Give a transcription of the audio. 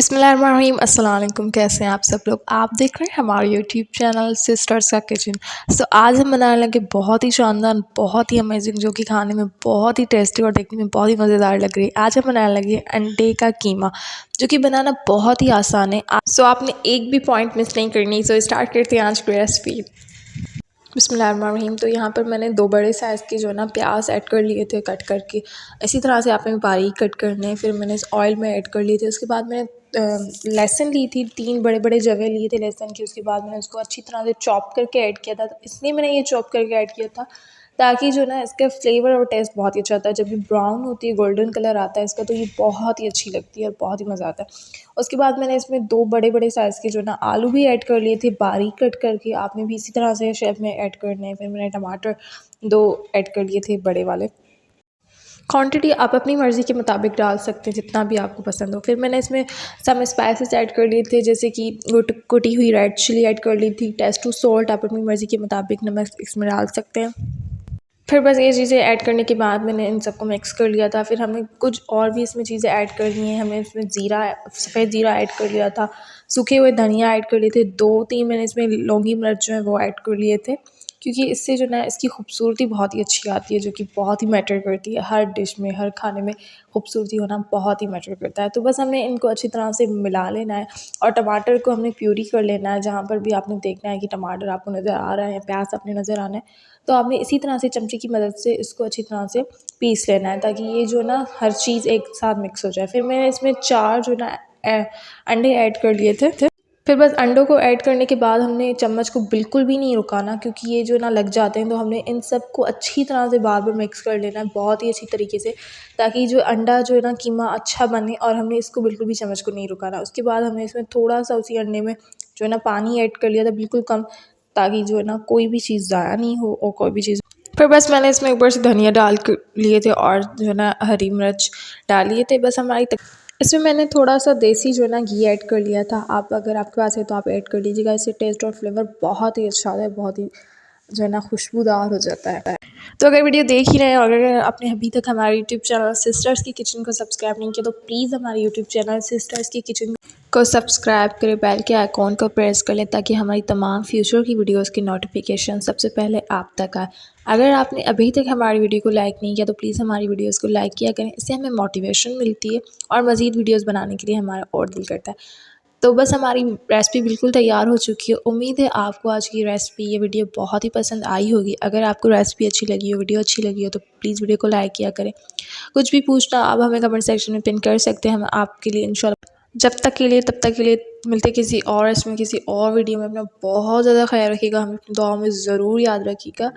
बिस्मिल्लाहिर्रहमानिर्रहीम। अस्सलाम वालेकुम। कैसे हैं आप सब लोग? आप देख रहे हैं हमारे यूट्यूब चैनल सिस्टर्स का किचन। आज हम बनाने लगे बहुत ही शानदार, बहुत ही अमेजिंग, जो कि खाने में बहुत ही टेस्टी और देखने में बहुत ही मज़ेदार लग रही है। आज हम बनाने लगे अंडे का कीमा, जो कि बनाना बहुत ही आसान है। आपने एक भी पॉइंट मिस नहीं करनी। स्टार्ट करते हैं आज की रेसिपी। बिस्मिल्लाहिर्रहमानिर्रहीम। तो यहाँ पर मैंने 2 बड़े साइज़ के जो है ना प्याज ऐड कर लिए थे कट करके। इसी तरह से आपने बारीक कट करने हैं। फिर मैंने इस ऑयल में ऐड कर लिए थे। उसके बाद मैंने लहसुन ली थी, 3 बड़े बड़े जवे लिए थे लहसुन की। उसके बाद मैंने उसको अच्छी तरह से चॉप करके ऐड किया था। इसलिए मैंने ये चॉप करके ऐड किया था ताकि जो ना इसका फ्लेवर और टेस्ट बहुत ही अच्छा आता है। जब ये ब्राउन होती है, गोल्डन कलर आता है इसका, तो ये बहुत ही अच्छी लगती है और बहुत ही मज़ा आता है। उसके बाद मैंने इसमें 2 बड़े बड़े साइज़ के जो ना आलू भी ऐड कर लिए थे बारीक कट करके। आपने भी इसी तरह से शेप में ऐड करने हैं। फिर मैंने टमाटर 2 ऐड कर लिए थे बड़े वाले। क्वांटिटी आप अपनी मर्ज़ी के मुताबिक डाल सकते हैं, जितना भी आपको पसंद हो। फिर मैंने इसमें सम स्पाइसेस ऐड कर लिए थे, जैसे कि कुटी हुई रेड चिली ऐड कर ली थी। टेस्ट टू सॉल्ट आप अपनी मर्ज़ी के मुताबिक नमक इसमें डाल सकते हैं। फिर बस ये चीज़ें ऐड करने के बाद मैंने इन सबको मिक्स कर लिया था। फिर हमने कुछ और भी इसमें चीज़ें ऐड करनी है। हमने इसमें सफ़ेद ज़ीरा ऐड कर लिया था, सूखे हुए धनिया ऐड कर लिए थे, 2-3 मैंने इसमें लौंगी मिर्च जो है वो ऐड कर लिए थे, क्योंकि इससे जो ना इसकी खूबसूरती बहुत ही अच्छी आती है, जो कि बहुत ही मैटर करती है हर डिश में, हर खाने में खूबसूरती होना बहुत ही मैटर करता है। तो बस हमने इनको अच्छी तरह से मिला लेना है और टमाटर को हमने प्यूरी कर लेना है। जहाँ पर भी आपने देखना है कि टमाटर आपको नज़र आ रहा है, प्याज आपने नज़र आना है, तो आपने इसी तरह से चमचे की मदद से इसको अच्छी तरह से पीस लेना है, ताकि ये जो ना हर चीज़ एक साथ मिक्स हो जाए। फिर मैंने इसमें 4 जो ना अंडे ऐड कर लिए थे। फिर बस अंडों को ऐड करने के बाद हमने चम्मच को बिल्कुल भी नहीं रुकाना, क्योंकि ये जो ना लग जाते हैं। तो हमने इन सब को अच्छी तरह से बार बार मिक्स कर लेना है, बहुत ही अच्छी तरीके से, ताकि जो अंडा जो है ना कीमा अच्छा बने। और हमने इसको बिल्कुल भी चम्मच को नहीं रुकाना। उसके बाद हमने इसमें थोड़ा सा उसी अंडे में जो है ना पानी ऐड कर लिया था, बिल्कुल कम, ताकि जो है ना कोई भी चीज़ ज़ाया नहीं हो और कोई भी चीज़। फिर बस मैंने इसमें ऊपर से धनिया डाल कर लिए थे और जो है ना हरी मिर्च डाल लिए थे। बस इसमें मैंने थोड़ा सा देसी जो है ना घी ऐड कर लिया था। आप अगर आपके पास है तो आप ऐड कर लीजिएगा। इससे टेस्ट और फ्लेवर बहुत ही अच्छा आता है, बहुत ही जो है ना खुशबूदार हो जाता है। तो अगर वीडियो देख ही रहे हैं और अगर आपने अभी तक हमारे यूट्यूब चैनल सिस्टर्स की किचन को सब्सक्राइब नहीं किया, तो प्लीज़ हमारे यूट्यूब चैनल सिस्टर्स की किचन को सब्सक्राइब करें, बेल के आइकॉन को प्रेस कर लें, ताकि हमारी तमाम फ्यूचर की वीडियोस की नोटिफिकेशन सबसे पहले आप तक आए। अगर आपने अभी तक हमारी वीडियो को लाइक नहीं किया, तो प्लीज़ हमारी वीडियोस को लाइक किया करें। इससे हमें मोटिवेशन मिलती है और मज़ीद वीडियोस बनाने के लिए हमारा और दिल करता है। तो बस हमारी रेसिपी बिल्कुल तैयार हो चुकी है। उम्मीद है आपको आज की रेसिपी, ये वीडियो बहुत ही पसंद आई होगी। अगर आपको रेसिपी अच्छी लगी हो, वीडियो अच्छी लगी हो, तो प्लीज़ वीडियो को लाइक किया करें। कुछ भी पूछना आप हमें कमेंट सेक्शन में पिन कर सकते हैं, हम आपके लिए इंशाल्लाह। जब तक के लिए, तब तक के लिए मिलते किसी और इसमें किसी और वीडियो में। अपना बहुत ज़्यादा ख्याल रखिएगा, हमें अपनी दुआओं में ज़रूर याद रखिएगा।